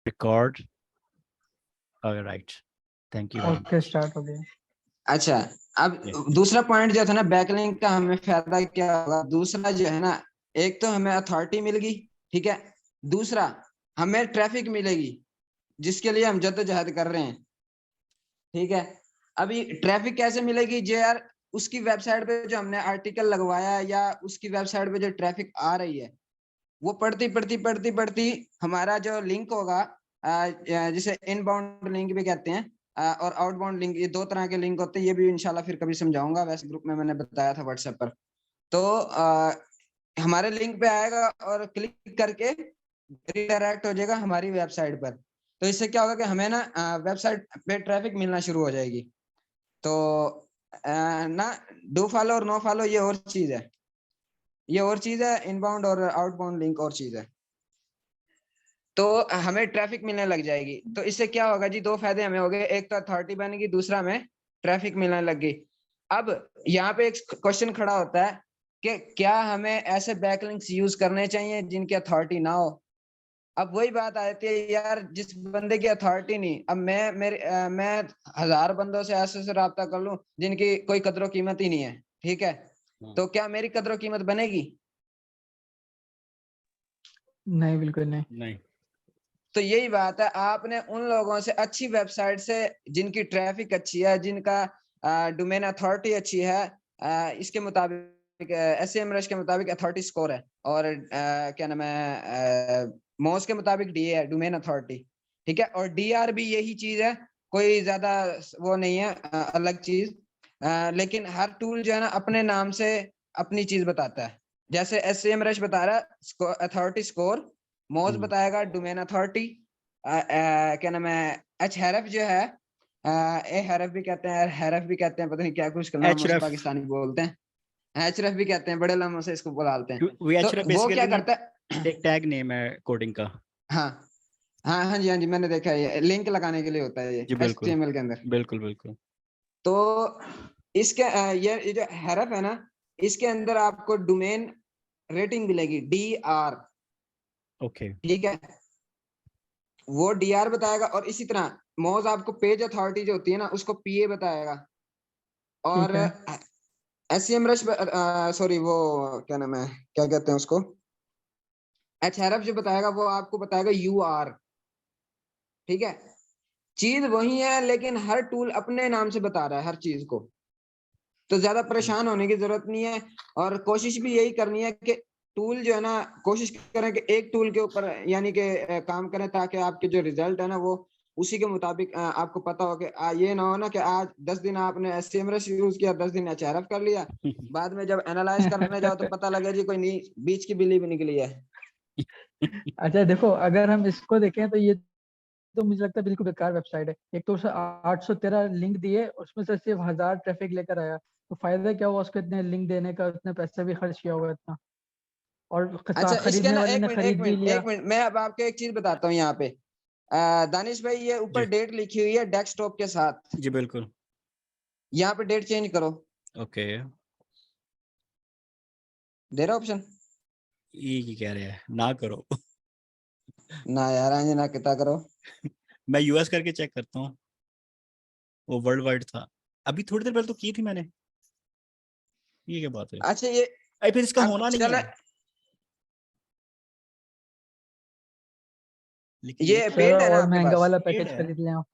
Record. Right, thank you. Okay, start हो गया। अच्छा, अब दूसरा पॉइंट जो था ना बैकलिंक का, हमें फायदा क्या होगा? दूसरा जो है ना, एक तो हमें अथॉरिटी मिल गई, ठीक है, दूसरा हमें ट्रैफिक मिलेगी जिसके लिए हम जद्दोजहद कर रहे हैं, ठीक है। अभी ट्रैफिक कैसे मिलेगी? जो यार उसकी वेबसाइट पे जो हमने आर्टिकल लगवाया या उसकी वेबसाइट पे जो ट्रैफिक आ रही है, वो पढ़ती हमारा जो लिंक होगा, जिसे इनबाउंड लिंक भी कहते हैं और आउटबाउंड लिंक, ये दो तरह के लिंक होते हैं। ये भी इंशाल्लाह फिर कभी समझाऊंगा, वैसे ग्रुप में मैंने बताया था व्हाट्सएप पर। तो हमारे लिंक पे आएगा और क्लिक करके रिडायरेक्ट हो जाएगा हमारी वेबसाइट पर। तो इससे क्या होगा कि हमें ना वेबसाइट पे ट्रैफिक मिलना शुरू हो जाएगी। तो ना डू फॉलो और नो फॉलो ये और चीज है, ये और चीज है, इनबाउंड और आउटबाउंड लिंक और चीज है। तो हमें ट्रैफिक मिलने लग जाएगी। तो इससे क्या होगा जी, दो फायदे हमें हो गए, एक तो अथॉरिटी बनेगी, दूसरा हमें ट्रैफिक मिलने लग गई। अब यहाँ पे एक क्वेश्चन खड़ा होता है कि क्या हमें ऐसे बैकलिंक्स यूज करने चाहिए जिनकी अथॉरिटी ना हो? अब वही बात आती है यार, जिस बंदे की अथॉरिटी नहीं, अब मैं 1000 बंदों से ऐसे राब्ता कर लूं जिनकी कोई कदर कीमत ही नहीं है, ठीक है, तो क्या मेरी कदर कीमत बनेगी? नहीं, बिल्कुल नहीं। नहीं। तो यही बात है, आपने उन लोगों से, अच्छी वेबसाइट से जिनकी ट्रैफिक अच्छी है, जिनका डोमेन अथॉरिटी अच्छी है, इसके मुताबिक SEMrush के मुताबिक अथॉरिटी स्कोर है, और क्या नाम है, मोज के मुताबिक DA है, डोमेन अथॉरिटी, ठीक है, और DR भी यही चीज है, कोई ज्यादा वो नहीं है अलग चीज। लेकिन हर टूल जो है ना अपने नाम से अपनी चीज बताता है। जैसे SEMrush बता रहा है अथॉरिटी स्कोर, मोज बताएगा डोमेन अथॉरिटी, क्या नाम है, Href जो है, Href भी कहते हैं, Href भी कहते हैं, पता नहीं क्या कुछ नाम है, पाकिस्तानी बोलते हैं, Href भी कहते हैं, बड़े लम्बों से इसको बुलाते हैं। तो वो क्या करता है, एक टैग नेम है कोडिंग का। हाँ हाँ जी, हाँ जी, मैंने देखा है, ये लिंक लगाने के लिए होता है, ये HTML के अंदर। बिल्कुल। तो इसके ये जो Href है ना, इसके अंदर आपको डोमेन रेटिंग मिलेगी DR, ओके, ठीक है, वो DR बताएगा, और इसी तरह मोज आपको पेज अथॉरिटी जो होती है ना उसको PA बताएगा, और SEMrush सॉरी वो क्या नाम है, क्या कहते हैं उसको, Href जो बताएगा वो आपको बताएगा UR, ठीक है। चीज वही है लेकिन हर टूल अपने नाम से बता रहा है हर चीज को, तो ज्यादा परेशान होने की जरूरत नहीं है। और कोशिश भी यही करनी है कि टूल जो है ना, कोशिश करें कि एक टूल के ऊपर यानी कि काम करें, ताकि आपके जो रिजल्ट है ना वो उसी के मुताबिक आपको पता हो कि ये ना हो ना कि आज 10 दिन आपने SEMrush यूज किया, 10 दिन Href कर लिया, बाद में जब एनालाइज करने जाओ तो पता लगे जी कोई नहीं, बीच की बिल्ली भी निकली है। अच्छा देखो, अगर हम इसको देखें तो ये तो मुझे लगता है बिल्कुल बेकार वेबसाइट है। एक तो उसे 813 लिंक दिए, उसमें से सिर्फ 1000 ट्रैफिक लेकर आया, तो फायदा क्या हुआ उसको इतने लिंक देने का, इतने पैसे भी खर्च किया होगा इतना, और अच्छा, इसके खरीदने ना वाले ने खरीद भी लिया। एक मिनट, मैं अब आपको एक चीज बताता हूँ यहाँ पे, दानिश भाई, ये ऊपर डेट लिखी हुई है डेस्कटॉप के साथ, जी बिल्कुल, यहाँ पे डेट चेंज करो। ओके। दे रहा ऑप्शन? ये की कह रहे हैं ना करो। ना यार, आगे ना कितना करो। मैं US करके चेक करता हूँ, वो वर्ल्ड वाइड था, अभी थोड़ी देर पहले तो की थी मैंने। ये क्या बात है? अच्छा, ये अरे फिर इसका होना नहीं चल, है, लेकिन ये सर पेड है ना और आपके महंगा पास? वाला पेड पैकेज है। खरीद लें आप।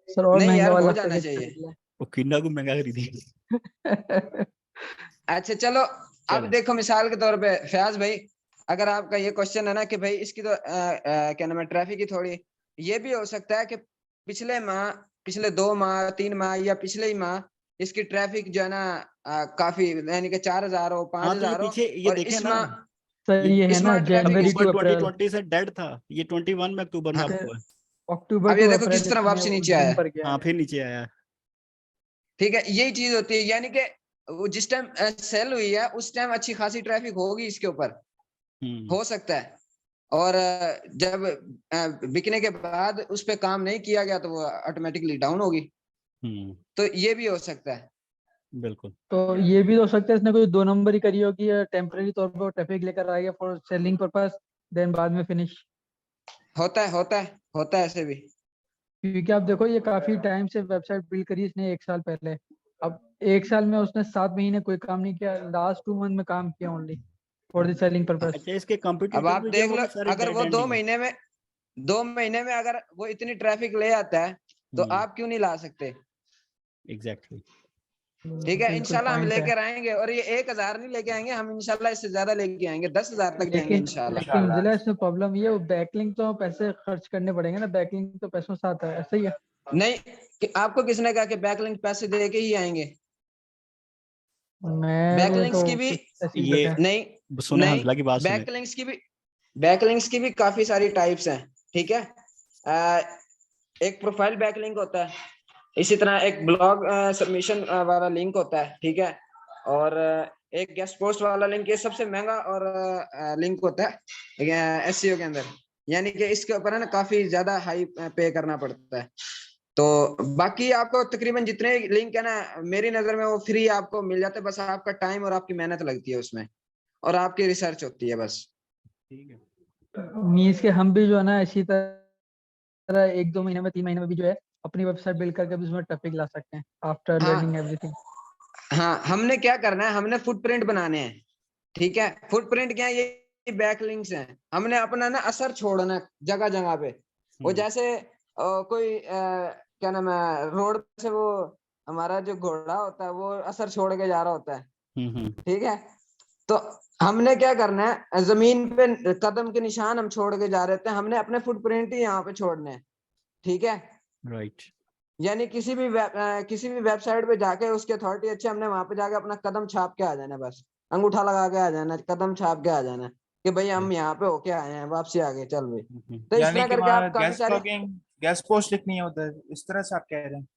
सर और नहीं महंगा यार, हो वाला जाना पैकेज चाहिए। खरीद लें। वो किन्ना को महंगा खरीदी। अच्छा चलो, अब देखो मिसाल के तौर पे फयाज भाई, अगर आपका ये क्वेश्चन है ना कि भाई इसकी तो क्या नाम है, ट्रैफिक की थोड़ी, ये भी हो सकता है कि पिछले माह, पिछले 2 माह 3 माह या पिछले ही माह इसकी ट्रैफिक जो है ना काफी, यानी कि 4000 हो, हाँ तो ये 5000 हो, पीछे ये और देखे इस ना, माह, सर ये है इस ना माह ट्रैफिक जनवरी टू अक्टूबर अप्रैल। 2020 से डेड था, ये 21 में अक्टूबर में हाँ, आपको है। अक्टूबर अब ये टू देखो अप्रैल किस तरह इसमें वापसी नीचे आया जून है। पर गया हाँ है। फिर नीचे आया। ठीक है, यही चीज होती है, यानी कि वो जिस टाइम सेल हुई है उस टाइम अच्छी खासी ट्रैफिक होगी इसके ऊपर, हो सकता है, और जब बिकने के बाद उस पर काम नहीं किया गया तो वो ऑटोमेटिकली डाउन होगी, तो ये भी हो सकता है। बिल्कुल। तो ये भी हो सकता है इसने कोई 2 नंबर ही करी होगी, या टेम्पररी तौर पर ट्रैफिक लेकर आ गया फॉर सेलिंग पर्पस, देन बाद में फिनिश। होता है ऐसे भी। क्योंकि आप देखो ये काफी टाइम से वेबसाइट बिल्ड करी इसने 1 साल पहले। अब 1 साल में उसने 7 महीने कोई काम नहीं किया, लास्ट 2 मंथ में काम किया only for the selling purpose. अच्छा, इसके अब कंपटीटर आप भी जो है देख वो लो, भी सारे अगर डेड वो एंड ही है। 2 महीने में अगर वो इतनी ट्रैफिक ले आता है तो आप क्यों नहीं ला सकते? एग्जैक्टली। ठीक है, बिल्कुल इंशाल्लाह हम पॉइंट है। लेकर आएंगे, और ये 1,000 नहीं लेके आएंगे हम, इंशाल्लाह इससे ज्यादा लेके आएंगे, 10,000 तक जाएंगे लेकिन इंशाल्लाह। जिला इसमें प्रॉब्लम ये, बैकलिंक तो पैसे खर्च करने पड़ेंगे ना, बैकलिंक तो पैसों से आता है, ऐसा ही है। नहीं, आपको किसने कहा कि बैकलिंक पैसे दे के ही आएंगे? मैं बैकलिंक्स तो की भी कुछ ऐसी ये है। नहीं सुने, नहीं हंसला की बात सुने। बैकलिंक्स की भी काफी सारी टाइप्स हैं। ठीक है, एक प्रोफाइल बैकलिंक होता है, इसी तरह एक ब्लॉग सबमिशन वाला लिंक होता है। ठीक है, और एक गेस्ट पोस्ट वाला लिंक, ये सबसे महंगा और लिंक होता है एसईओ के अंदर, यानी कि इसके ऊपर है ना काफी ज्यादा हाई पे करना पड़ता है। तो बाकी आपको तकरीबन जितने लिंक है ना, मेरी नजर में वो फ्री आपको मिल जाते हैं, बस आपका टाइम और आपकी मेहनत लगती है उसमें, और आपकी रिसर्च होती है बस। ठीक है। मीन्स के हम भी जो है ना इसी तरह 1-2 महीने में 3 महीने में भी जो है अपनी वेबसाइट बिल्ड करके भी उसमें टॉपिक ला सकते हैं आफ्टर लर्निंग हाँ एवरीथिंग। हाँ, हमने क्या करना है, हमने फुटप्रिंट बनाने हैं। ठीक है, फुटप्रिंट क्या है? ये बैकलिंक्स हैं, हमने अपना ना असर छोड़ना जगह जगह पे। वो जैसे कोई क्या नाम है, रोड से वो हमारा जो घोड़ा होता है वो असर छोड़ के जा रहा होता है। ठीक है, तो हमने क्या करना है, जमीन पे कदम के निशान हम छोड़ के जा रहे थे, हमने अपने फुटप्रिंट ही यहाँ पे छोड़ने हैं। ठीक है, राइट। यानी किसी भी वेबसाइट पे जाके उसकी अथॉरिटी अच्छी, हमने वहां पे जाके अपना कदम छाप के आ जाना, बस अंगूठा लगा के आ जाना, कदम छाप के आ जाना कि भाई हम यहाँ पे होके आए हैं, वापसी आ गए, चल भाई। तो इस यानी तरह कि करके वहाँ आप काफी गेस्ट सारी लॉगिंग, गेस्ट पोस्ट लिखनी है उधर, इस तरह से आप कह रहे हैं?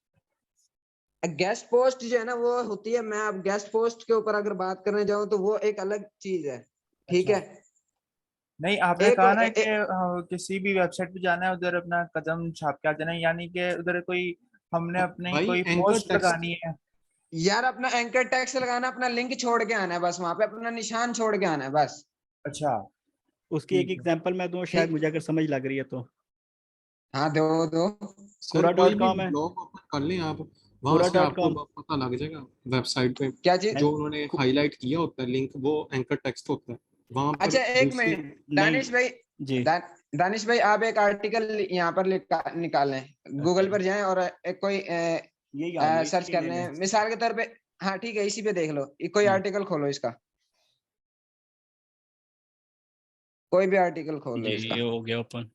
गेस्ट पोस्ट जो है ना वो होती है, मैं अब गेस्ट पोस्ट के ऊपर अगर बात करने जाऊं तो वो एक अलग चीज है। ठीक अच्छा, है, नहीं आपने एक कहा ना कि किसी भी वेबसाइट पे जाना है उधर अपना कदम छाप के आ जाना है, यानी कि उधर कोई हमने अपनी भाई कोई एंकर पोस्ट टेक्स्ट, लगानी है। यार अपना एंकर टैक्स लगाना, अपना लिंक छोड़ के आना है बस, वहां पे अपना निशान छोड़ के आना है बस। अच्छा, उसकी एक ठीक है। एग्जांपल मैं दूं, शायद ठीक, मुझे अगर समझ लग रही है तो। हाँ दो दो। सर कोरा कोई डॉट भी कॉम है। ब्लॉग ओपन कर लें आप, वहां कोरा से डॉट आपको कॉम। पता लग जाएगा वेबसाइट पे क्या चीज? जो उन्होंने हाईलाइट किया होता है लिंक, वो एंकर टेक्स्ट होता है वहां पर। अच्छा एक दूसरी मिनट, नहीं दानिश भाई, जी। दानिश भाई आप एक आर्टिकल यहाँ पर निकालें, गूगल पर जाएं और एक कोई यही आऊंगा, सर्च इसीलिए कर ले लें। लें मिसाल के तौर पे। हाँ ठीक है, इसी पे देख लो, कोई आर्टिकल खोलो इसका, कोई भी आर्टिकल खोल लो इसका। ये हो गया ओपन।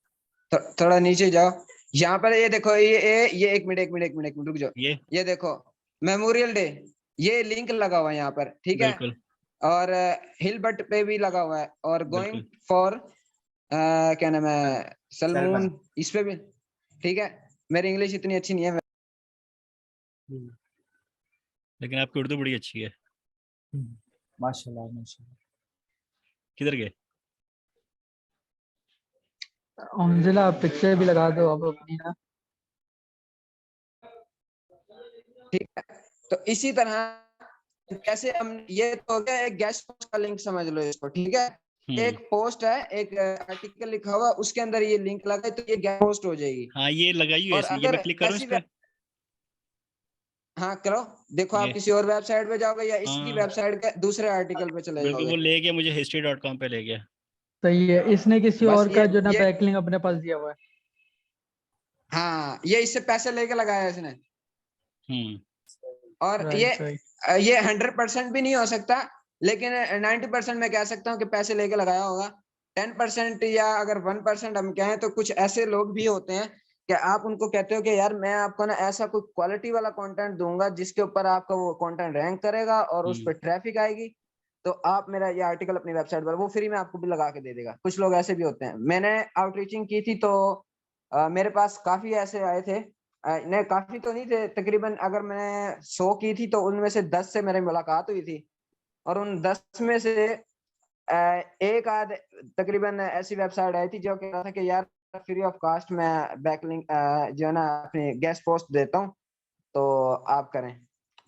थोड़ा नीचे जाओ, यहाँ पर ये देखो, ये एक मिनट रुक जाओ। ये देखो, मेमोरियल डे, ये लिंक लगा हुआ है यहाँ पर। ठीक है, बिल्कुल और हिलबर्ट पे भी लगा हुआ है, और गोइंग बिल्कुल। फॉर क्या नाम है, सलमान। सलमून, इस पे भी। ठीक है, मेरी इंग्लिश इतनी अच्छी नहीं है। लेकिन आपकी उर्दू बड़ी अच्छी है। माशाल्लाह माशाल्लाह। किधर गए? जिला पिक्चर भी लगा दो अब अपनी ना। ठीक है, तो इसी तरह कैसे हम, ये तो हो गया एक गेस्ट पोस्ट का लिंक, समझ लो इसको। ठीक है, एक पोस्ट है, एक आर्टिकल लिखा हुआ, उसके अंदर ये लिंक लगा है, तो ये गेस्ट पोस्ट हो जाएगी। हाँ ये लगाई हुई है और इसने, ये अगर मैं क्लिक करूँ इस ऐसी पे? हाँ करो, देखो आप ये किसी और वेबसाइट पे जाओगे या इसकी हाँ वेबसाइट के दूसरे आर्टिकल पे चले बिल्कुल, वो जाओगे। ले गया मुझे history.com पे ले गया। सही है, इसने किसी बस और का जो ना ये बैकलिंक अपने पास दिया हुआ है। हाँ, ये इससे पैसे लेके लगाया इसने। और राइट राइट। ये 100% भी नहीं हो सकता, लेकिन 90% मैं कह सकता हूँ कि पैसे लेके लगाया होगा। 10% या अगर 1% हम कहें तो कुछ ऐसे लोग भी होते हैं कि आप उनको कहते हो कि यार मैं आपको ना ऐसा कोई क्वालिटी वाला कंटेंट दूंगा जिसके ऊपर आपका वो कंटेंट रैंक करेगा और उस पर ट्रैफिक आएगी, तो आप मेरा ये आर्टिकल अपनी वेबसाइट पर वो फ्री में आपको भी लगा के दे देगा। कुछ लोग ऐसे भी होते हैं। मैंने आउटरीचिंग की थी तो मेरे पास काफी ऐसे आए थे, नहीं काफी तो नहीं थे, तकरीबन अगर मैंने 100 की थी तो उनमें से 10 से मेरी मुलाकात हुई थी, और उन 10 में से एक आध तकरीबन ऐसी वेबसाइट आई थी जो कह रहा था कि यार फ्री ऑफ कास्ट मैं बैकलिंक जो है ना अपनी गेस्ट पोस्ट देता हूँ, तो आप करें।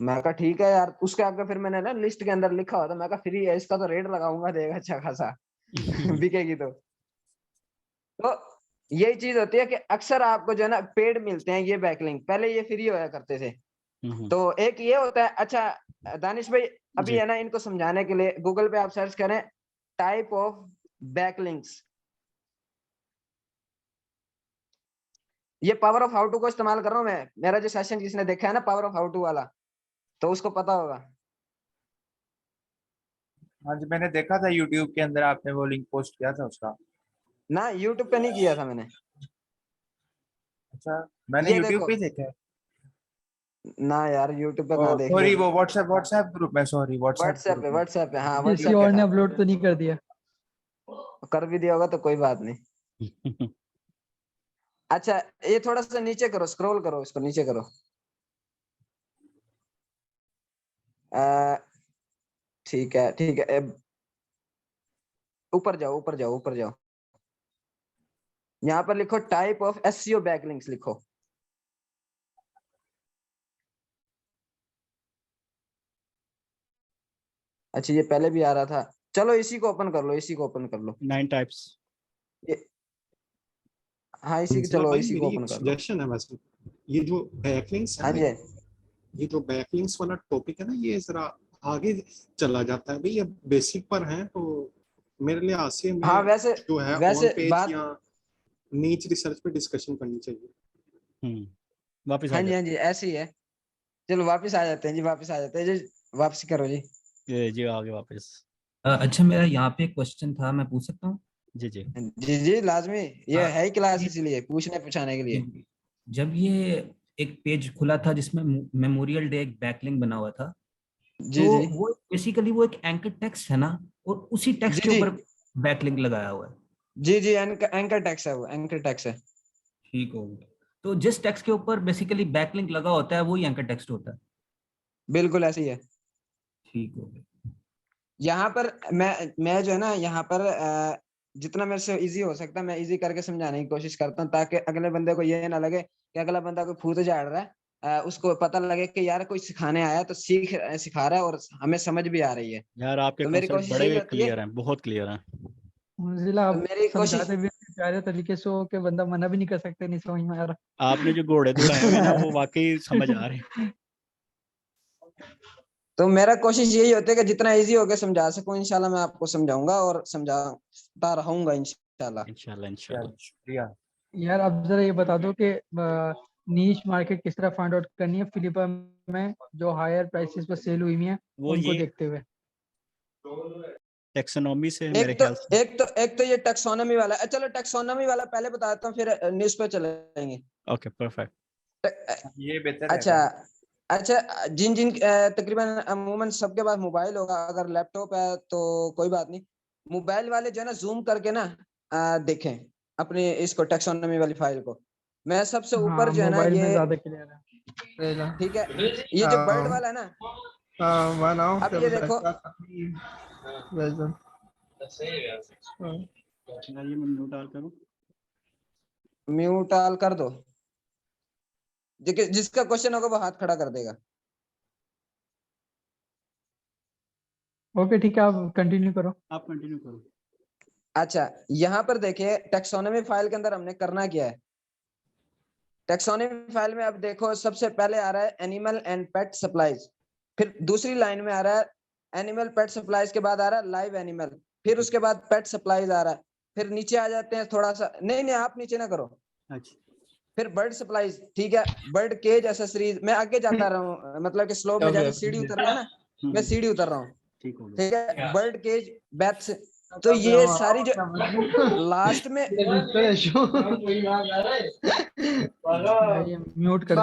मैं कहा ठीक है यार, उसके आगे फिर मैंने ना लिस्ट के अंदर लिखा हुआ था, मैं कहा फ्री है, इसका तो रेट लगाऊंगा, देगा अच्छा खासा बिकेगी तो यही चीज होती है कि अक्सर आपको जो है ना पेड मिलते हैं ये बैकलिंक, पहले ये फ्री होया करते थे। तो एक ये होता है। अच्छा दानिश भाई, अभी जी। है ना इनको समझाने के लिए गूगल पे आप सर्च करें टाइप ऑफ बैकलिंक्स। ये पावर ऑफ हाउ टू को इस्तेमाल कर रहा हूं मैं। मेरा जो सेशन जिसने देखा है ना पावर ऑफ हाउ टू वाला, तो उसको पता होगा। हाँ जी, मैंने देखा था यूट्यूब के अंदर, आपने वो लिंक पोस्ट किया था उसका। ना यूट्यूब पे नहीं किया था मैंने। अच्छा, मैंने ये यूट्यूब देखो, पे देखा है। ना यार यूट्यूब पे कहाँ देख सॉरी, लिया। वो व्हाट्सएप ग्रुप में, सॉरी व्हाट्सएप व्हाट्सएप पे, ग्रुप में। व्हाट्सएप पे, हाँ किसी व्हाट्सएप और पे ने था। अपलोड तो नहीं कर दिया? कर भी दिया होगा तो कोई बात नहीं। अच्छा ये थोड़ा सा नीचे करो, स्क्रॉल करो, इसको नीचे करो। ठीक है ठीक है, ऊपर जाओ ऊपर जाओ ऊपर जाओ। यहाँ पर लिखो टाइप ऑफ एसईओ बैकलिंक्स लिखो। अच्छा ये पहले भी आ रहा था, चलो इसी को ओपन कर लो, इसी को ओपन कर लो। 9 टाइप्स। ये हाँ इसी को, सिला चलो भाई इसी को मेरी ओपन एक कर लो। सजेशन है वैसे, ये जो बैकलिंक्स है हाँ ना, जी ये जो बैकलिंक्स वाला टॉपिक है ना, ये जरा आगे चला जाता है भाई। ये बेसिक पर है तो मेरे लिए आसिया हाँ, में वैसे जो है ऑन वैसे पेज बात, या नीच रिसर्च पे डिस्कशन करनी चाहिए। वापस आ हाँ जी जाए। हाँ जी ऐसी है। चलो वापस आ जाते हैं जी, वापस आ जाते हैं जी, वापस करो जी। ये जी आगे वापस। अच्छा, मेरा यहाँ पे एक क्वेश्चन था, मैं पूछ सकता हूँ? जी जी। जी जी लाजमी, ये है ही क्लास ये- इसीलिए पूछने पूछाने के लिए। जब ये एक पेज खुला था जिसमें मेमोरियल डे एक बैकलिंक बना हुआ था, जी तो जी वो बेसिकली वो एक एंकर टेक्स्ट है ना, और उसी टेक्स्ट जी के जी ऊपर बैकलिंक लगाया हुआ है। जी जी एंकर टैक्स है, वो एंकर टैक्स है। ठीक हो गया। तो जिस टेक्स्ट के ऊपर बेसिकली बैकलिंक लगा होता है वही एंकर टेक्स्ट होता है। बिल्कुल ऐसी है। ठीक हो गया। यहाँ पर मैं जो है ना यहाँ पर जितना मेरे से इजी हो सकता है मैं इजी करके समझाने की कोशिश करता हूँ, ताकि अगले बंदे को ये ना लगे कि अगला बंदा कोई फूट झाड़ रहा है। उसको पता लगे कि यार कोई सिखाने आया तो सिखा रहा है और हमें समझ भी आ रही है। यार आपके तो मेरी कॉन्सेप्ट कोशिश यही बड़े होती है, क्लियर हैं, बहुत क्लियर हैं। मंजिला तो आप मेरी कोशिश, समझाते भी इतने प्यारे तरीके से हो कि बंदा मना भी नहीं कर सकते, नहीं समझ में आ रहा। आपने जो घोड़े दौड़ाए हुए ना वो वाकई समझ आ रहे हैं। तो मेरा कोशिश यही होती है कि जितना इजी होके समझा सकूं इंशाल्लाह मैं आपको समझाऊंगा और समझाता रहूंगा इंशाल्लाह। इंशाल्लाह इंशाल्लाह। शुक्रिया। यार अब जरा ये बता दो कि नीश मार्केट किस तरह फाइंड आउट करनी है फिलिपा में, जो हायर प्राइसेस पर सेल हुई है वो उनको ये देखते हुए। टेक्सोनॉमी से मेरे ख्याल से। एक तो ये टैक्सोनॉमी वाला है। चलो टैक्सोनॉमी वाला पहले बताता हूँ, फिर न्यूज़ पे चलेंगे। Okay perfect. ये बेहतर अच्छा रहेगा। अच्छा, जिन जिन तकरीबन अमूमन सबके पास मोबाइल होगा, अगर लैपटॉप है तो कोई बात नहीं। मोबाइल वाले जो है ना जूम करके ना देखें अपने इसको टैक्सोनॉमी वाली फाइल को। मैं सबसे ऊपर हाँ जो है ना मोबाइल में ये, ज्यादा क्लियर है। ठीक है, ये जो बर्ड वाला है ना, one of अब the ये देखो, version. यार ये मैं म्यूट डाल करूं। म्यूट ऑल कर दो। जिसका क्वेश्चन होगा वो हाथ खड़ा कर देगा। ओके ठीक है, आप कंटिन्यू करो। आप कंटिन्यू करो। अच्छा यहाँ पर देखिए टैक्सोनॉमी फाइल के अंदर हमने करना क्या है। टैक्सोनॉमी फाइल में अब देखो सबसे पहले आ रहा है एनिमल एंड पेट सप्लाईज, फिर दूसरी लाइन में आ रहा है एनिमल पेट सप्लाईज के बाद आ रहा है लाइव एनिमल, फिर उसके बाद पेट सप्लाईज आ रहा है, फिर नीचे आ जाते हैं थोड़ा सा, नहीं आप नीचे ना करो, अच्छा फिर बर्ड सप्लाईज, ठीक है, बर्ड केज एसेसरीज। मैं आगे जाता रहा हूँ, मतलब कि स्लो में जैसे सीढ़ी उतर रहा है ना, मैं सीढ़ी उतर रहा हूँ, ठीक हो गया। ठीक है, बर्ड केज बैथ्स। तो ये सारी जो लास्ट में भाई म्यूट कर दे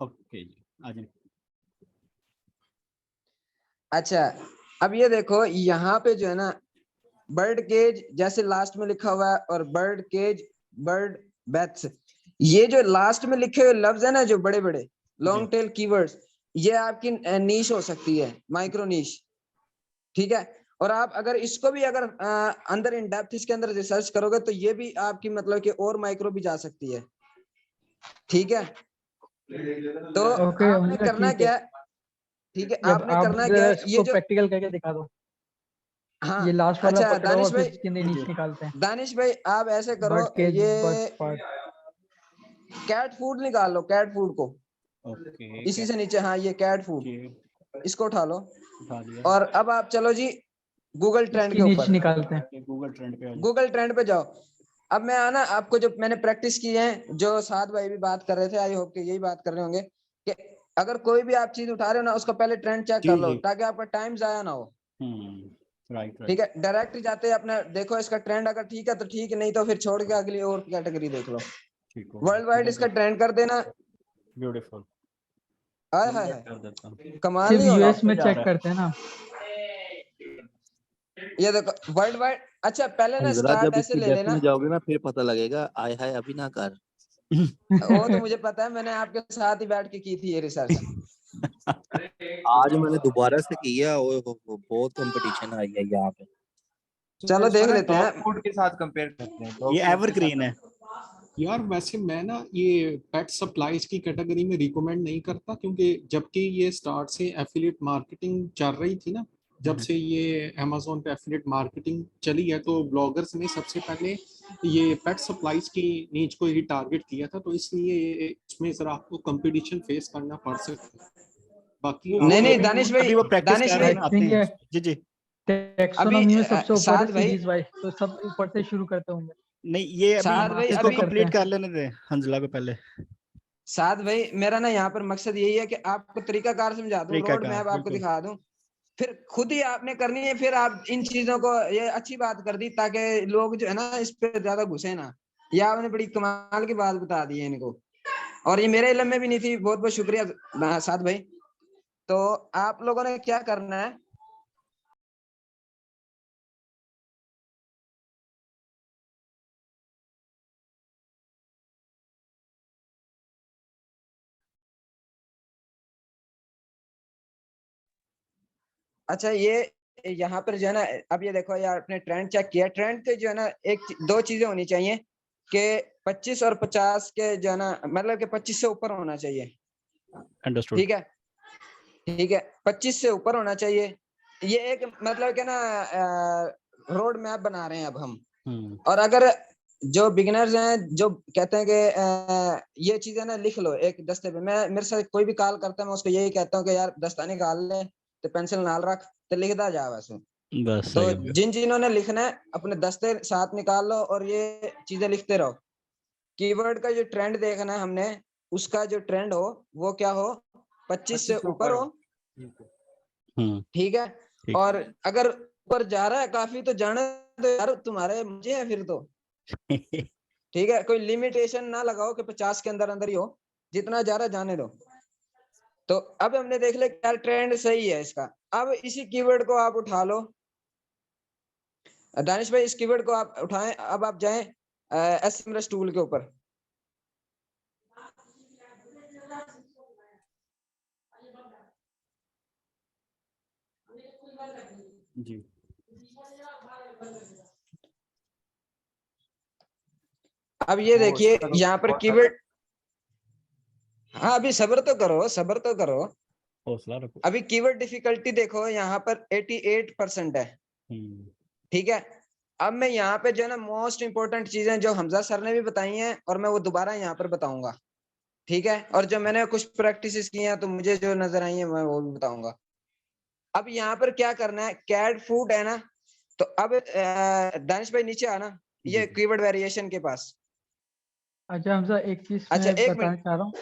ओके जी आ जाए। अच्छा अब ये देखो यहाँ पे जो है ना बर्ड केज जैसे लास्ट में लिखा हुआ है, और बर्ड केज, बर्ड बैथ्स, ये जो लास्ट में लिखे हुए लफ्ज है ना जो बड़े बड़े लॉन्ग टेल कीवर्ड्स, ये आपकी नीश हो सकती है, माइक्रो नीश, ठीक है। और आप अगर इसको भी अगर अंदर इन डेप्थ इसके अंदर रिसर्च करोगे तो ये भी आपकी मतलब कि और माइक्रो भी जा सकती है, ठीक है। तो ओके आपने करना ठीक है। क्या है, ठीक है, जब आपने आप करना क्या है, ये इसको जो प्रैक्टिकल करके दिखा दो। हाँ ये लास्ट वाला अच्छा पकड़ो दानिश और फिर भाई, इसके नीचे निकालते हैं। दानिश भाई आप ऐसे करो, बर्ड केज, ये बर्ड पार्ट। कैट फूड निकाल लो, कैट फूड को ओके इसी से नीचे, हाँ ये कैट फूड, ये इसको उठा लो। उठा लिया। और अब आप चलो जी गूगल ट्रेंड इसके के नीचे ऊपर, निकालते हैं। गूगल ट्रेंड पे आ जाओ। गूगल ट्रेंड पे जाओ। अब मैं आना आपको जो मैंने प्रैक्टिस की है, जो साथ भाई भी बात कर रहे थे, आई होप कि यही बात कर रहे होंगे कि अगर कोई भी आप चीज उठा रहे हो ना, उसका पहले ट्रेंड चेक कर जी, लो जी। ताकि आपका टाइम जाया ना हो। राइट ठीक राइट है, डायरेक्ट जाते हैं अपना देखो इसका ट्रेंड, अगर ठीक है तो ठीक, नहीं तो फिर छोड़ के अगली और कैटेगरी देख लो। ठीक हो वर्ल्ड वाइड इसका ट्रेंड कर देना। ब्यूटीफुल। आय हाय हाय, कर देता हूँ। कमाल सिर्फ नहीं हो रहा। यूएस में जा चेक रहा है। करते हैं ना। ये देखो वर्ल्ड वाइड। अच्छा पहले ना जरा स्टार्ट जब ऐसे इसकी ले डेप्थ लेना। में जाओगे ना फिर पता लगेगा। आय हाय अभी ना कर। वो तो मुझे पता है, मैंने आपके साथ ही बैठ के की थी ये रिसर्च। आज मैंने दोबारा से किया और बहुत कंपटीशन आई है यहाँ पे। चलो देख लेते डॉग हैं। फूड के साथ कंपेयर करते हैं, dog ये food के एवरग्रीन साथ। है। यार वैसे मैं ना ये पेट सप्लाईज की कैटेगरी में रिकमेंड नहीं करता, क्योंकि जबकि ये स्टार्ट से एफिलिएट मार्केटिंग चल रही थी ना, जब से ये अमेजोन पे एफिलिएट मार्केटिंग चली है, तो ब्लॉगर्स ने सबसे पहले ये पेट सप्लाईज की नीच को ही टारगेट किया था, तो इसलिए इसमें जरा आपको कंपटीशन फेस करना पड़ सकता है। बाकी नहीं नहीं आपको दानिश भाई, अभी वो प्रैक्टिस दानिश कर रहे आई हैं भाई ना, आते थिंक हैं। जी जी। टैक्सोनॉमी में सबसे ऊपर है साथ भाई, सीरीज वाइज, तो सब ऊपर से शुरू करते होंगे। नहीं ये अभी साथ भाई इसको अभी कंप्लीट कर लेने दे हंजला को पहले। साथ भाई मेरा ना यहाँ पर मकसद यही है कि आपको तरीकाकार समझा दूं, रोड तरीकाकार मैप आपको बिल्कुल। दिखा दूं, फिर खुद ही आपने करनी है। फिर आप इन चीजों को, ये अच्छी बात कर दी ताकि लोग जो है ना इस पे ज्यादा घुसे ना। ये आपने बड़ी कमाल की बात बता दी है इनको, और ये मेरे इल्म में भी नहीं थी। बहुत बहुत शुक्रिया साथ भाई। तो आप लोगों ने क्या करना है, अच्छा ये यहाँ पर जो है ना, अब ये देखो यार, आपने ट्रेंड चेक किया, ट्रेंड के जो है ना दो चीजें होनी चाहिए कि 25 और 50 के जो है ना, मतलब कि 25 से ऊपर होना चाहिए। अंडरस्टूड। ठीक है, ठीक है, 25 से ऊपर होना चाहिए। ये एक मतलब कि ना रोड मैप बना रहे हैं अब हम। और अगर जो बिगिनर्स हैं जो कहते हैं कि ये चीजें ना लिख लो एक दस्ते पे, मैं मेरे से कोई भी कॉल करता है मैं उसको यही कहता हूँ कि यार दस्ता निकाल ले, तो पेंसिल नाल रख, तो लिखता जा वैसे। बस तो सही हो गया। जिन जिन्होंने लिखना है अपने दस्ते साथ निकाल लो और ये चीजें लिखते रहो। कीवर्ड का जो ट्रेंड देखना है हमने, उसका जो ट्रेंड हो वो क्या हो, 25 से ऊपर हो। ठीक है, ठीक। और अगर ऊपर जा रहा है काफी तो जाने दो यार, तुम्हारे मजे है फिर तो। ठीक है, कोई लिमिटेशन ना लगाओ कि 50 के अंदर अंदर ही हो, जितना जा रहा है जाने दो। तो अब हमने देख लिया यार ट्रेंड सही है इसका। अब इसी कीवर्ड को आप उठा लो। दानिश भाई इस कीवर्ड को आप उठाएं, अब आप जाएं एसएमएस टूल के ऊपर। जी अब ये देखिए यहाँ पर कीवर्ड, हाँ अभी सब्र तो करो, सब्र तो करो। हौसला रखो। अभी कीवर्ड डिफिकल्टी देखो यहाँ पर 88% है। ठीक है, अब मैं यहाँ पे जो है ना मोस्ट इंपोर्टेंट चीजें जो हमजा सर ने भी बताई हैं और मैं वो दोबारा यहाँ पर बताऊंगा। ठीक है, और जो मैंने कुछ प्रैक्टिस की हैं तो मुझे जो नजर आई है मैं वो भी बताऊंगा। अब यहाँ पर क्या करना है, कैट फूड है ना, तो अब दानिश भाई नीचे आना, ये कीवर्ड वेरिएशन के पास। अच्छा हमजा एक चीज अच्छा मैं एक बताना मिनट, चाह रहा हूँ।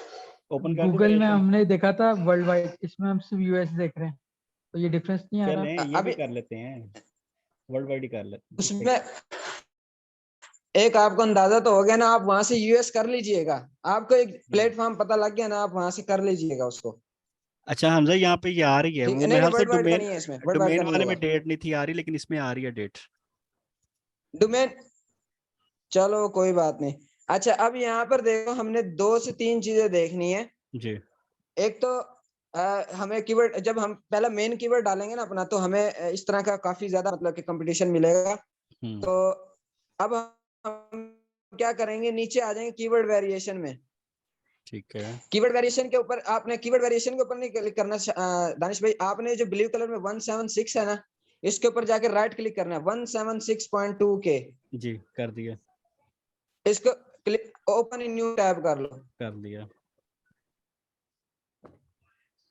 ओपन कर गूगल में हमने देखा था वर्ल्ड वाइड, इसमें हम सिर्फ यूएस देख रहे हैं, तो ये डिफरेंस नहीं आ रहा। चलें ये भी अभी कर लेते हैं, वर्ल्ड वाइड ही कर लेते हैं। उसमें एक आपको अंदाजा तो हो गया ना, आप वहां से यूएस कर लीजिएगा, आपको एक प्लेटफॉर्म पता लग गया ना, आप वहां से कर लीजिएगा उसको। अच्छा हमजा यहाँ पे ये आ रही है, ठीक वो नहीं मेरे नहीं, ख्याल से वर्ल्ड वाइड का डोमेन नहीं है इसमें, वर्ल्ड वाइड का डोमेन नहीं वाले होगा में डेट नहीं थी आ रही, लेकिन इसमें आ रही है डेट। डोमेन। चलो कोई बात नहीं। अच्छा अब यहाँ पर देखो, हमने 2 से 3 चीजें देखनी है। जी एक तो हमें कीवर्ड, जब हम पहला मेन कीवर्ड डालेंगे ना अपना, तो हमें इस तरह का काफी ज्यादा मतलब कि कंपटीशन मिलेगा। तो अब हम क्या करेंगे, नीचे आ जाएंगे कीवर्ड वेरिएशन में। ठीक है। कीवर्ड वेरिएशन के ऊपर आपने कीवर्ड वेरिएशन के ऊपर नहीं क्लिक करना दानिश भाई, आपने जो ब्लू कलर में 176 है ना, इसके ऊपर जाके राइट क्लिक करना है 176.2 के। जी कर दिया। इसको click open in new tab कर लो। कर दिया।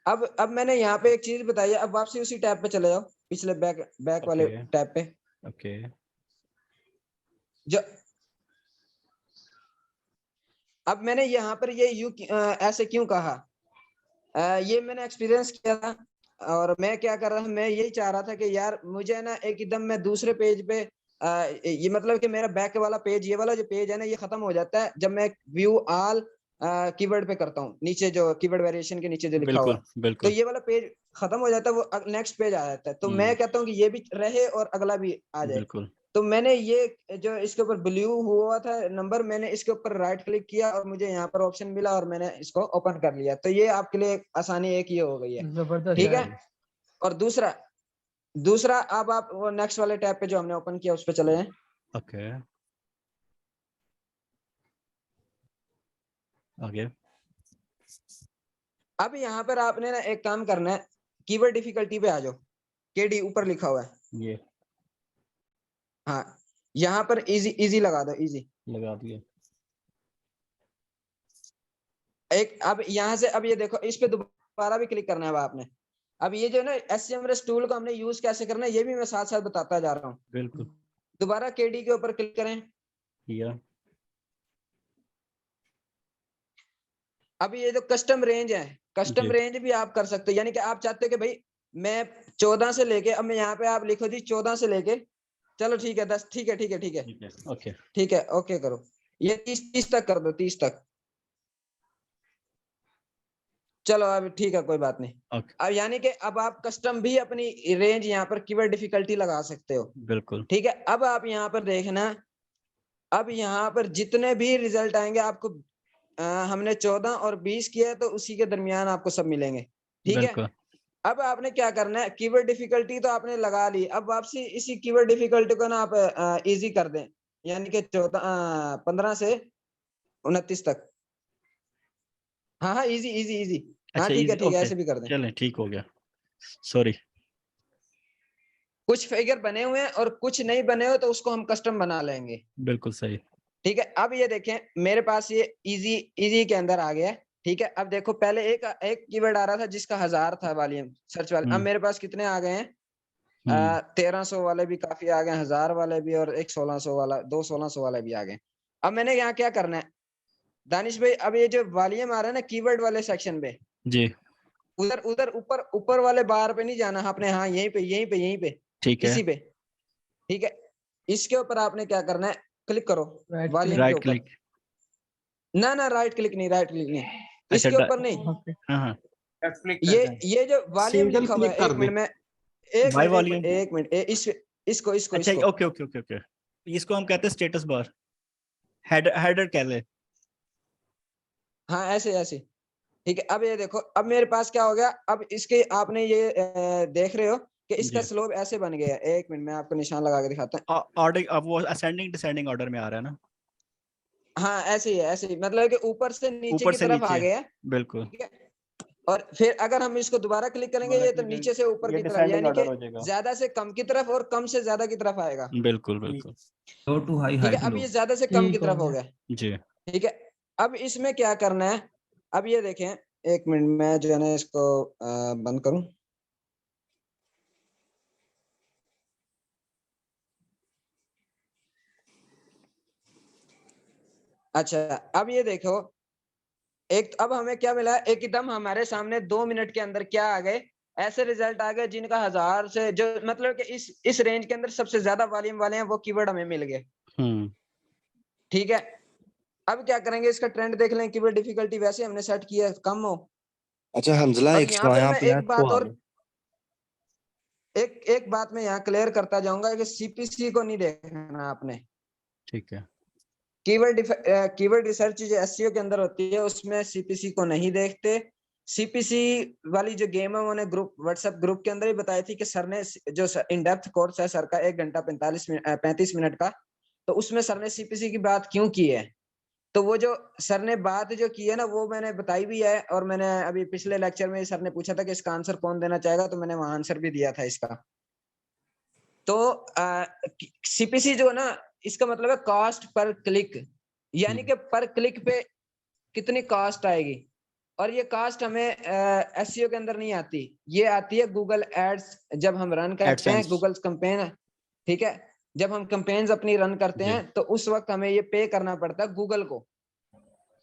अब मैंने यहाँ पे एक चीज बताई है, अब वापसी उसी टैब पे चले जाओ, पिछले बैक वाले ओके। टैब पे। ओके। जो अब मैंने यहाँ पर ये ऐसे क्यों कहा, ये मैंने एक्सपीरियंस किया था और मैं क्या कर रहा था, मैं यही चाह रहा था कि यार मुझे ना एकदम मैं दूसरे पेज पे ये मतलब कि मेरा बैक वाला पेज, ये वाला जो पेज है ना, ये खत्म हो जाता है जब मैं व्यू ऑल कीवर्ड पे करता हूँ, नीचे जो कीवर्ड वेरिएशन के नीचे जो लिखा हुआ बिल्कुल है, तो बिल्कुल। ये वाला पेज खत्म हो जाता है, वो नेक्स्ट पेज आ जाता है। तो मैं कहता हूँ कि ये भी रहे और अगला भी आ जाए। बिल्कुल। तो मैंने ये जो इसके ऊपर ब्लू हुआ था नंबर, मैंने इसके ऊपर राइट क्लिक किया और मुझे यहाँ पर ऑप्शन मिला और मैंने इसको ओपन कर लिया। तो ये आपके लिए एक आसानी एक ये हो गई है, जबरदस्त ठीक यार। है। और दूसरा अब आप वो नेक्स्ट वाले टैब पे जो हमने ओपन किया उस पे चले जाएं। ओके। आगे। अब यहाँ पर आपने ना एक काम करना है, कीवर्ड डिफिकल्टी पे आ जाओ, केडी ऊपर लिखा हुआ है, ये हाँ यहाँ पर इजी लगा दो, इजी लगा दिया। एक। अब यहाँ से अब ये देखो, इस पे दोबारा भी क्लिक करना है अब आपने। अब ये जो ना SEMrush टूल को हमने यूज कैसे करना है, ये भी मैं साथ साथ बताता जा रहा हूँ। बिल्कुल। दोबारा केडी के ऊपर क्लिक करें। किया। अब ये जो कस्टम रेंज है, कस्टम जी। रेंज भी आप कर सकते हो, यानी कि आप चाहते हो कि भाई मैं 14 से लेके, अब मैं यहाँ पे आप लिखो जी 14 से लेके, चलो ठीक है 10, ठीक है ठीक है ठीक है ठीक है। ओके। ठीक है, ओके करो, ये 30 तक कर दो, 30 तक। चलो अब ठीक है, कोई बात नहीं। ओके। अब यानी कि अब आप कस्टम भी अपनी रेंज यहाँ पर कीवर्ड डिफिकल्टी लगा सकते हो, बिल्कुल। ठीक है। अब आप यहाँ पर देखना, अब यहाँ पर जितने भी रिजल्ट आएंगे आपको, हमने 14 और 20 किया है तो उसी के दरमियान आपको सब मिलेंगे, ठीक है। बिल्कुल। अब आपने क्या करना है, कीवर्ड डिफिकल्टी तो आपने लगा ली, अब वापसी इसी कीवर्ड डिफिकल्टी को ना आप इजी कर दें, यानी कि 15 से 29 तक। हाँ हाँ, इजी इजी इजी, हाँ अच्छा ठीक है इजी। ठीक है, ओके ऐसे भी कर दें। चलें, ठीक हो गया। सॉरी। कुछ फिगर बने हुए हैं और कुछ नहीं बने हो तो उसको हम कस्टम बना लेंगे, बिल्कुल सही। ठीक है। अब ये देखें मेरे पास ये इजी इजी के अंदर आ गया है, ठीक है। अब देखो पहले एक कीवर्ड आ रहा था जिसका 1000 था वॉल्यूम सर्च वाले, अब मेरे पास कितने आ गए हैं, 1300 वाले भी काफी आ गए, 1000 वाले भी, और एक 1600 वाला, 2 1600 वाले भी आ गए। अब मैंने यहाँ क्या करना है दानिश भाई, अब ये जो वॉल्यूम आ रहा है ना कीवर्ड वाले सेक्शन पे, जी। उधर उधर ऊपर वाले बार पे नहीं जाना आपने, हाँ यहीं पे यहीं पे यहीं पे, ठीक है। इसी पे, ठीक है। इसके ऊपर आपने क्या करना है, क्लिक करो Right वॉल्यूम click. के राइट ऊपर। क्लिक। ना राइट क्लिक नहीं, राइट क्लिक नहीं, अच्छा इसके ऊपर नहीं, Okay. हाँ हाँ। लेफ्ट क्लिक कर दें। ये जो वॉल्यूम सिंगल लिखा हुआ है, क्लिक कर एक मिनट दें। में, बाय वॉल्यूम। एक मिनट, इसको अच्छा ओके ओके ओके ओके। इसको हम कहते हैं स्टेटस बार, हेडर कह ले। हाँ ऐसे ऐसे, ठीक है। अब ये देखो, अब मेरे पास क्या हो गया, अब इसके आपने ये देख रहे हो कि इसका जी। स्लोप ऐसे बन गया है। एक मिनट मैं आपको निशान लगा के दिखाता हूँ। ऑर्डर, अब वो असेंडिंग डिसेंडिंग ऑर्डर में आ रहा है ना। हाँ ऐसे ही है, ऐसे ही, मतलब कि ऊपर से नीचे ऊपर की से तरफ आ नीचे। गया है, बिल्कुल। ठीक है। और फिर अगर हम इसको दोबारा क्लिक करेंगे, ये तो नीचे से ऊपर ये की तरफ, डिसेंडिंग यानी कि ऑर्डर हो जाएगा। ज्यादा से कम की तरफ और कम से ज्यादा की तरफ आएगा, बिल्कुल बिल्कुल। लो टू हाई, ठीक हाई है। टू अब लो। ये ज्यादा से कम की ठीक हो तरफ हो गया। गया, जी। ठीक है। अब इसमें क्या करना है, अब ये देखें, एक मिनट मैं जो है ना इसको बंद करूं। अच्छा अब ये देखो, एक अब हमें क्या मिला, एकदम हमारे सामने 2 मिनट के अंदर क्या आ गए, ऐसे रिजल्ट आ गए जिनका 1000 से, जो मतलब कि इस रेंज के अंदर सबसे ज्यादा वॉल्यूम वाले हैं, वो कीवर्ड हमें मिल गए, ठीक है। अब क्या करेंगे, इसका ट्रेंड देख लें, कीवर्ड डिफिकल्टी वैसे हमने सेट किया है कम हो। अच्छा हमजला, अब एक यहाँ पे यहाँ मैं पे एक बात और, एक बात मैं यहाँ क्लियर करता जाऊंगा कि सीपीसी को नहीं देखना आपने, ठीक है। कीवर्ड रिसर्च जो एसईओ के अंदर होती है उसमें सीपीसी को नहीं देखते। सीपीसी वाली जो गेम है उन्होंने ग्रुप, व्हाट्सएप ग्रुप के अंदर ही बताई थी कि सर ने जो इन डेप्थ कोर्स है सर का 1 घंटा 35 मिनट का, तो उसमें सर ने सीपीसी की बात क्यों की है, तो वो जो सर ने बात जो की है ना वो मैंने बताई भी है, और मैंने अभी पिछले लेक्चर में सर ने पूछा था कि इसका आंसर कौन देना चाहेगा, तो मैंने वहां आंसर भी दिया था इसका। तो सीपीसी जो है ना, इसका मतलब है कॉस्ट पर क्लिक, यानी कि पर क्लिक पे कितनी कॉस्ट आएगी। और ये कॉस्ट हमें एसईओ के अंदर नहीं आती, ये आती है गूगल एड्स जब हम रन करते हैं, AdSense। गूगल कैंपेन, ठीक है, जब हम कैंपेन्स अपनी रन करते हैं तो उस वक्त हमें ये पे करना पड़ता है गूगल को,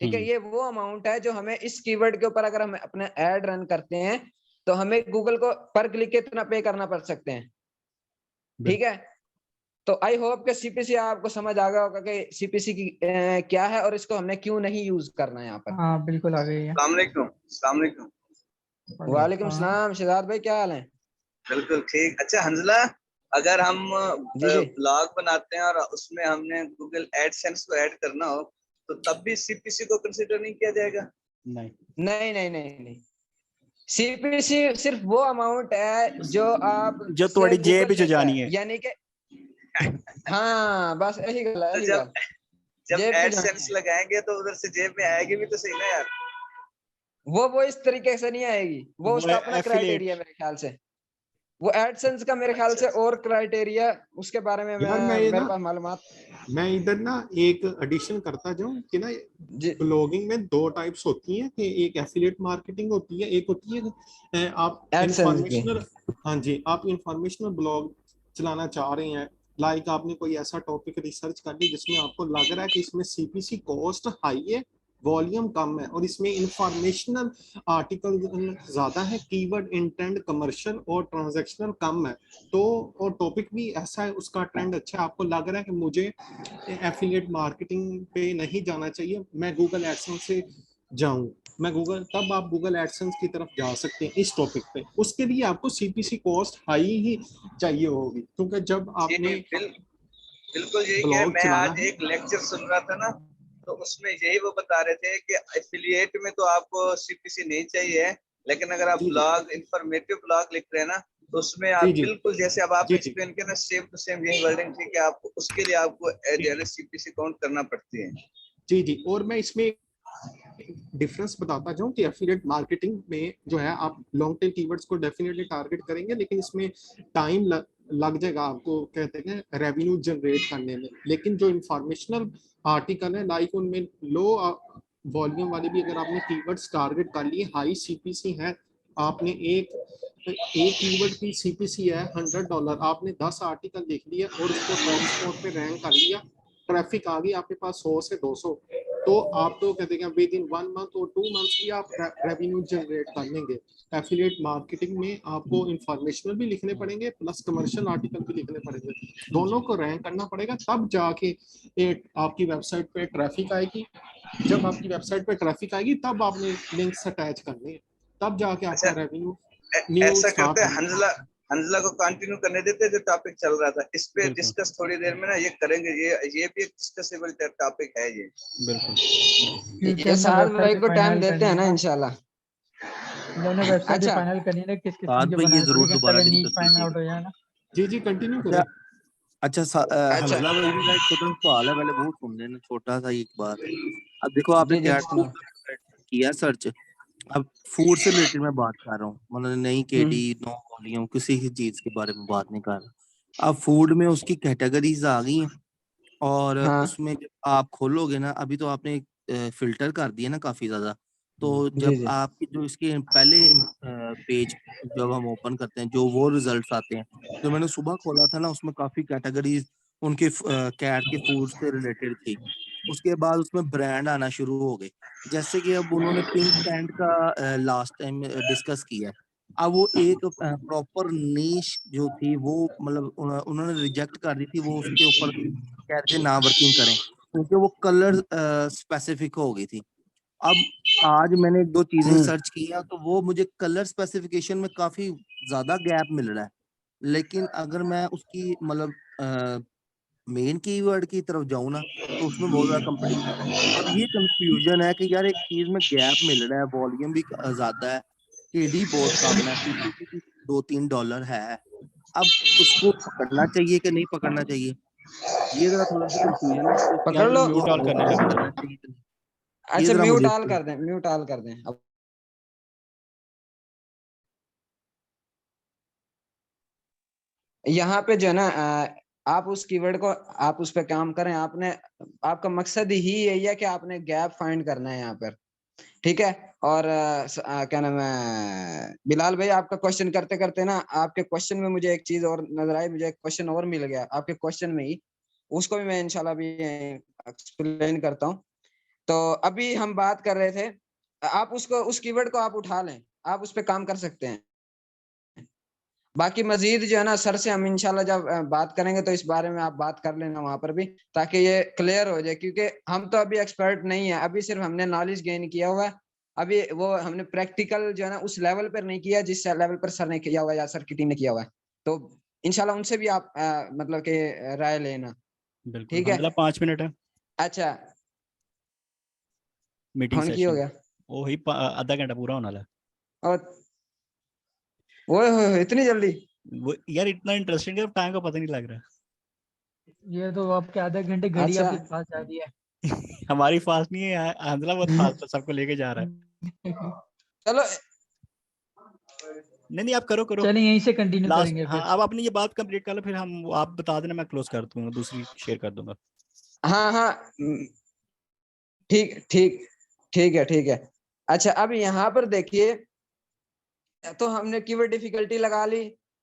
ठीक है। ये वो अमाउंट है जो हमें इस कीवर्ड के ऊपर अगर हम अपना एड रन करते हैं तो हमें गूगल को पर क्लिक कितना पे करना पड़ सकते हैं, ठीक है। तो आई होप कि सीपीसी आपको समझ आ गया होगा कि सीपीसी की क्या है और इसको हमने क्यों नहीं यूज करना है यहाँ पर। हाँ बिल्कुल आ गई है। अस्सलाम वालेकुम। वालेकुम सलाम, शहजाद भाई क्या हाल है? बिल्कुल ठीक। अच्छा हंजला, अगर हम जी जी। ब्लॉग बनाते हैं और उसमें हमने गूगल एडसेंस को ऐड करना हो तो तब भी सीपीसी को कंसीडर नहीं किया जाएगा? नहीं नहीं नहीं नहीं नहीं, सीपीसी सिर्फ वो अमाउंट है जो आप जो थोड़ी जेब च जानी है। यानी कि हाँ बस यही गल है, तो यही जब गल। जब जेब च जानी एडसेंस है। लगाएंगे तो उधर से जेब में आएगी भी तो सही ना यार। वो इस तरीके से नहीं आएगी, वो उसका अपना affiliate। क्राइटेरिया मेरे ख्याल से, वो एडसेंस का मेरे ख्याल से और क्राइटेरिया, उसके बारे में यार मैं ये मेरे ना पास मालूमात। मैं इधर ना एक एडिशन करता जाऊं कि ना जी ब्लॉगिंग में दो टाइप्स होती हैं, कि एक एफिलिएट मार्केटिंग होती है, एक होती है आप एडसेंस की। इंफॉर्मेशनल। हाँ जी, आप इंफॉर्मेशनल ब्लॉग चलाना चाह रहे हैं, लाइक आपने कोई ऐसा टॉपिक रिसर्च कर ली जिसमें आपको लग रहा है कि इसमें सीपीसी कॉस्ट हाई है, वॉल्यूम कम है, और इसमें इंफॉर्मेशनल आर्टिकल ज्यादा है, कीवर्ड इंटेंट कमर्शियल और ट्रांजैक्शनल कम है, तो और टॉपिक भी ऐसा है, उसका ट्रेंड अच्छा है, आपको लग रहा है कि मुझे एफिलिएट मार्केटिंग पे नहीं जाना चाहिए, मैं गूगल एडसेंस से जाऊं, मैं गूगल, तब आप गूगल एडसेंस की तरफ जा सकते हैं इस टॉपिक पे। उसके लिए आपको सीपीसी कॉस्ट हाई ही चाहिए होगी, क्योंकि जब आपने बिल्कुल यही कह रहे। ब्लॉग मैं चलाना आज है। एक लेक्चर सुन रहा था ना, तो उसमें यही वो बता रहे थे कि एफिलिएट में तो आपको सीपीसी नहीं चाहिए, लेकिन अगर आप जी जी ब्लॉग इंफॉर्मेटिव ब्लॉग लिख रहे हैं ना तो उसमें आप जी जी बिल्कुल जैसे अब आपने जी जी एक्सप्लेन किया ना, सेम टू सेम यही वर्डिंग थी कि आपको उसके लिए आपको जो है ना सीपीसी काउंट करना पड़ती है। जी जी। और मैं इसमें डिफरेंस बताता जाऊं कि एफिलिएट मार्केटिंग में जो है आप लॉन्ग टेल कीवर्ड्स को डेफिनेटली टारगेट करेंगे, लेकिन इसमें टाइम लग जाएगा आपको, कहते हैं रेवेन्यू जनरेट करने में। लेकिन जो इंफॉर्मेशनल आर्टिकल है, लाइक उनमें लो वॉल्यूम वाले भी अगर आपने कीवर्ड्स टारगेट कर लिए, हाई सीपीसी है, आपने एक कीवर्ड की सीपीसी है $100, आपने 10 आर्टिकल लिख लिया और उसको टॉप स्पॉट पे रैंक कर लिया, ट्रैफिक आ गई आपके पास 100 से 200, तो आप तो कहते हैं विद इन 1 मंथ और 2 मंथ्स भी आप रेवेन्यू जनरेट कर लेंगे। एफिलिएट मार्केटिंग में आपको इंफॉर्मेशनल भी लिखने पड़ेंगे प्लस कमर्शियल आर्टिकल भी लिखने पड़ेंगे, दोनों को रैंक करना पड़ेगा, तब जाके आपकी वेबसाइट पे ट्रैफिक आएगी। जब आपकी वेबसाइट पे ट्रैफिक आएगी तब आपने लिंक्स अटैच करने हैं, तब जाके आपका रेवेन्यू न्यू ऐसा स्टार्ट करते हैं, होगा। हंजला को कंटिन्यू करने देते हैं, जो टॉपिक चल रहा था इस पे बिल्कुल डिस्कस थोड़ी देर में ना ये करेंगे, ये भी एक डिस्कसेबल टॉपिक है ये। बिल्कुल। फ्यूचर ये में साथ वेबसाइट भाई भी को टाइम फाइनल देते करनी हैं है ना ना, इंशाल्लाह। जब हमने वेबसाइट भी अच्छा फाइनल करनी है ना किस किस्म बाद की में ये बनानी है, जरूर लेकिन दोबारा पहले नीच डिस्कस फाइनल आउट कीजिएगा। हो जाए ना। जी जी कंटिन्यू अच्छा करें। अच्छा अच्छा हंजला भाई मेरा एक छोटा सा सवाल है, पहले वो सुन लेना, छोटा सा एक बात। अब देखो आपने जी जी कैट सुना। किया सर्च, अब फूड से रिलेटेड मैं बात कर रहा हूँ, मतलब नहीं केडी नो वॉल्यूम किसी भी चीज के बारे में बात नहीं कर रहा। अब फूड में उसकी कैटेगरीज आ गई हैं, और हाँ उसमें जब आप खोलोगे ना, अभी तो आपने फिल्टर कर दिया ना काफी ज्यादा, तो जी जब जी आपके जो इसके पहले पेज जब हम ओपन करते हैं, जो वो रिजल्ट्स आते हैं, जो मैंने सुबह खोला था ना, उसमें काफी कैटेगरीज उनके कैट के फूड से रिलेटेड थी। उसके बाद उसमें ब्रांड आना शुरू हो गए, जैसे कि अब उन्होंने पिंक सैंड का लास्ट टाइम डिस्कस किया है। अब वो एक प्रॉपर नीश जो थी वो, मतलब उन्होंने रिजेक्ट कर दी थी, वो उसके ऊपर कह रहे थे ना वर्किंग करें, क्योंकि वो कलर स्पेसिफिक हो गई थी। अब आज मैंने एक दो चीजें सर्च की हैं, तो वो मुझे कलर स्पेसिफिकेशन में काफी ज्यादा गैप मिल रहा है, लेकिन अगर मैं उसकी मतलब मेन कीवर्ड की तरफ जाऊं ना, तो उसमें बहुत ज्यादा कंपटीशन है। अब ये कंफ्यूजन है कि यार एक चीज में गैप मिल रहा है, वॉल्यूम भी ज्यादा है, केडी बहुत कम है, सीपीसी भी $2-3 है। अब उसको पकड़ना चाहिए कि नहीं पकड़ना चाहिए? ये जरा थोड़ा सा कंफ्यूजन है कि पकड़ लो। म्यूट ऑल करने लगा जरा। ये अच्छा जरा म्यूट मुझे ऑल कर दें, म्यूट ऑल कर दें। अब यहाँ पे जो है ना आप उस कीवर्ड को आप उस पर काम करें। आपने आपका मकसद ही यही है कि आपने गैप फाइंड करना है यहाँ पर, ठीक है। और क्या नाम है बिलाल भाई, आपका क्वेश्चन करते करते ना आपके क्वेश्चन में मुझे एक चीज और नजर आई, मुझे एक क्वेश्चन और मिल गया आपके क्वेश्चन में ही, उसको भी मैं इंशाल्लाह भी एक्सप्लेन करता हूँ। तो अभी हम बात कर रहे थे, आप उसको उस कीवर्ड को आप उठा लें, आप उस पर काम कर सकते हैं। बाकी मजीद जो है ना सर से हम इंशाल्लाह जब बात करेंगे तो इस बारे में आप बात कर लेना वहां पर भी, ताकि ये क्लियर हो जाए, क्योंकि हम तो अभी एक्सपर्ट नहीं है, अभी सिर्फ हमने नॉलेज गेन किया हुआ है। अभी वो हमने प्रैक्टिकल जो है ना उस लेवल पर नहीं किया जिस लेवल पर सर ने किया हुआ है या सर की टीम ने किया हुआ है। तो इंशाल्लाह उनसे भी आप मतलब के राय लेना, बिल्कुल। ठीक है। हमला 5 मिनट है अच्छा मीटिंग फोन की हो सेशन, गया वो ही आधा घंटा पूरा होने वाला है। और वो इतनी जल्दी वो यार इतना इंटरेस्टिंग है, टाइम का पता नहीं लग रहा। ये तो आपके आधे घंटे घड़ी अच्छा। आपके पास जा रही है। हमारी फास्ट नहीं है, हमला बहुत फास्ट है, सबको लेके जा रहा है। चलो नहीं आप करो चलिए यहीं से कंटिन्यू लास्ट। करेंगे हाँ फिर। अब आपने ये बात कंप्लीट कर लो, फिर हम आप बता देना, मैं क्लोज कर दूंगा, दूसरी शेयर कर दूंगा। हाँ हाँ ठीक ठीक ठीक है। अच्छा अब यहाँ पर देखिए, तो हमने कीवर्ड डिफिकल्टी लगा ली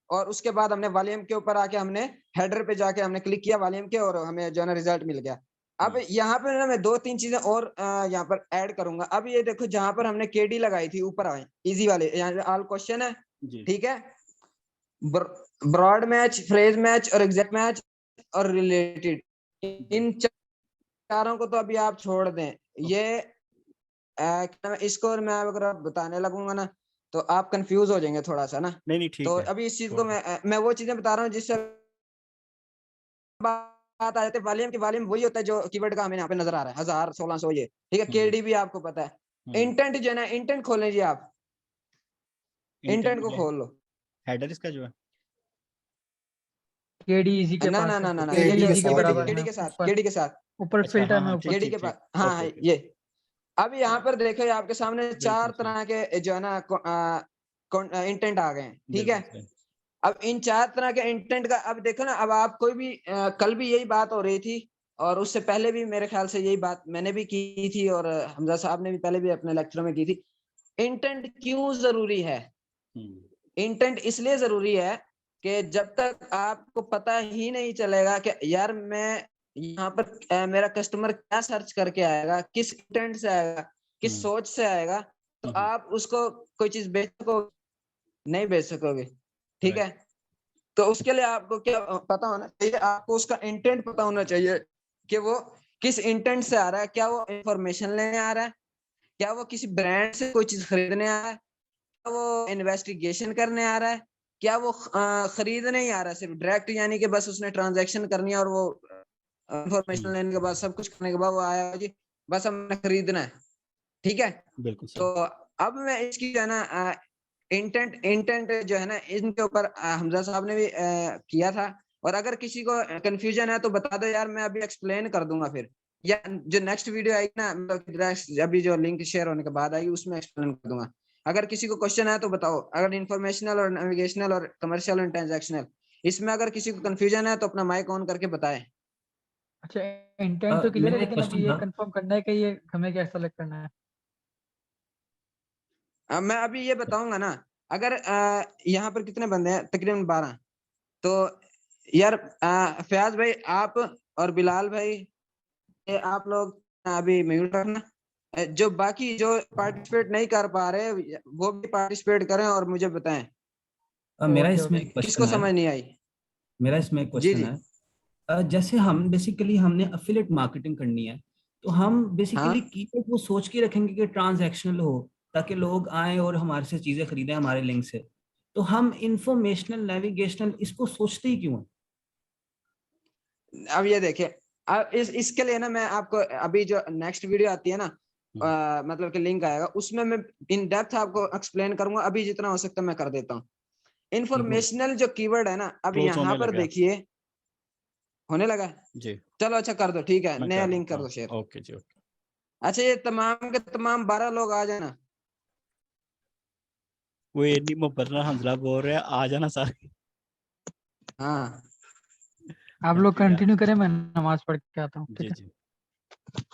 और उसके बाद हमने वॉल्यूम के ऊपर आके हमने हेडर पे जाके हमने क्लिक किया वॉल्यूम के, और हमें जो है ना रिजल्ट मिल गया। अब यहाँ पर ना मैं 2-3 चीजें और यहाँ पर ऐड करूंगा। अब ये देखो जहां पर हमने केडी लगाई थी ऊपर आए इजी वाले, यहाँ ऑल क्वेश्चन है, ठीक है। ब्रॉड मैच, फ्रेज मैच और एग्जैक्ट मैच और रिलेटेड, इन चारों को तो अभी आप छोड़ दें। ये इसको मैं अगर आप बताने लगूंगा ना तो आप कंफ्यूज हो जाएंगे थोड़ा सा ना। नहीं ठीक तो है। अभी इस चीज को मैं वो चीजें बता रहा हूँ जिससे बात आ जाती है। वॉल्यूम की वॉल्यूम वही होता है जो कीवर्ड का हमें यहाँ पे नजर आ रहा है 1000-1600 ये, ठीक है। केडी भी आपको पता है। इंटेंट जो है ना, इंटेंट खोल लीजिए आप, इंटेंट को खोल लो। हेडर इसका जो है केडी इजी के ना पास ना है, ना ना ना केडी ये इजी के बराबर केडी में के साथ, ऊपर, केडी के साथ, ऊपर अच्छा फिल्टर में हाँ ऊपर। केडी के पास, हाँ हाँ ओके ये। अब यहाँ पर देखो आपके सामने 4 बिल्कुल तरह के जो है ना इंटेंट आ गए हैं, ठीक है। बिल्कुल सही। अब इन 4 तरह के इंटेंट का अब देखो ना, अब आप कोई भी कल भी यही बात हो रही थी और उससे पहले भी मेरे ख्याल से यही बात मैंने भी की थी और हमजा साहब ने भी पहले भी अपने लेक्चर में की थी। इंटेंट क्यों जरूरी है? इंटेंट इसलिए जरूरी है कि जब तक आपको पता ही नहीं चलेगा कि यार मैं यहाँ पर मेरा कस्टमर क्या सर्च करके आएगा, किस इंटेंट से आएगा, किस सोच से आएगा, तो आप उसको कोई चीज बेच सकोगे नहीं बेच सकोगे, ठीक है। तो उसके लिए आपको क्या पता होना चाहिए, आपको उसका इंटेंट पता होना चाहिए कि वो किस इंटेंट से आ रहा है। क्या वो इंफॉर्मेशन लेने आ रहा है, क्या वो किसी ब्रांड से कोई चीज खरीदने आ रहा है, क्या वो इन्वेस्टिगेशन करने आ रहा है, क्या वो खरीदने ही आ रहा है सिर्फ डायरेक्ट, यानी कि बस उसने ट्रांजैक्शन करनी है और वो इंफॉर्मेशन लेने के बाद सब कुछ करने के बाद वो आया जी बस हमने खरीदना है, ठीक है। बिल्कुल तो अब मैं इसकी जो है ना इंटेंट जो है ना इनके ऊपर हमजा साहब ने भी किया था, और अगर किसी को कंफ्यूजन है तो बता दो यार, मैं अभी एक्सप्लेन कर दूंगा फिर, या जो नेक्स्ट वीडियो आएगी ना मतलब अभी जो लिंक शेयर होने के बाद आएगी उसमें एक्सप्लेन कर दूंगा। अगर किसी को क्वेश्चन है तो बताओ। अगर इंफॉर्मेशनल और नेविगेशनल और कमर्शियल और ट्रांजैक्शनल, इसमें अगर किसी को कंफ्यूजन है तो अपना माइक ऑन करके बताएं। अच्छा इंटेंट तो क्लियर है, मेरा एक लेकिन अभी क्वेश्चन ये था। कंफर्म करना है कि ये हमें क्या सेलेक्ट करना है। मैं अभी ये बताऊंगा ना। अगर यहाँ पर कितने बंदे हैं, तकरीबन 12, तो यार फयाज भाई आप और बिलाल भाई ये आप लोग अभी म्यूट रखना। जो बाकी जो पार्टिसिपेट नहीं कर पा रहे वो भी पार्टिसिपेट करें और मुझे बताएं मेरा ओके इसमें ओके। एक क्वेश्चन किसको है। समझ नहीं आई। मेरा इसमें एक जी क्वेश्चन जी है। जैसे हम बेसिकली हमने अफिलिएट मार्केटिंग करनी है, तो हम हाँ बेसिकली कीवर्ड वो सोच के रखेंगे कि ट्रांजैक्शनल हो, ताकि लोग आए और हमारे से चीजें खरीदें हमारे लिंक से। तो हम इंफॉर्मेशनल नेविगेशनल इसको सोचते ही क्यों हैं? अब ये देखिए, अब इसके लिए ना मैं आपको अभी जो नेक्स्ट वीडियो आती है ना मतलब कि लिंक आएगा उसमें मैं इन डेप्थ आपको एक्सप्लेन करूंगा। अभी जितना हो सकता है मैं कर देता हूँ। इंफॉर्मेशनल जो कीवर्ड है ना, अब क्लोज यहाँ होने पर लगा। देखिए होने लगा? जी चलो अच्छा कर दो, ठीक है, मैं नया कर लिंक कर देता दो हूँ। शेयर। ओके जी ओके। अच्छा ये तमाम के तमाम 12 लोग आ जाना। वो ये नहीं मुबर्रा हंसला बोल रहे हैं आ जाना सारे। हाँ आप लोग ठीक है कंटिन्यू करें, मैं नमाज पढ़ के आता हूँ, ठीक जी है। जी।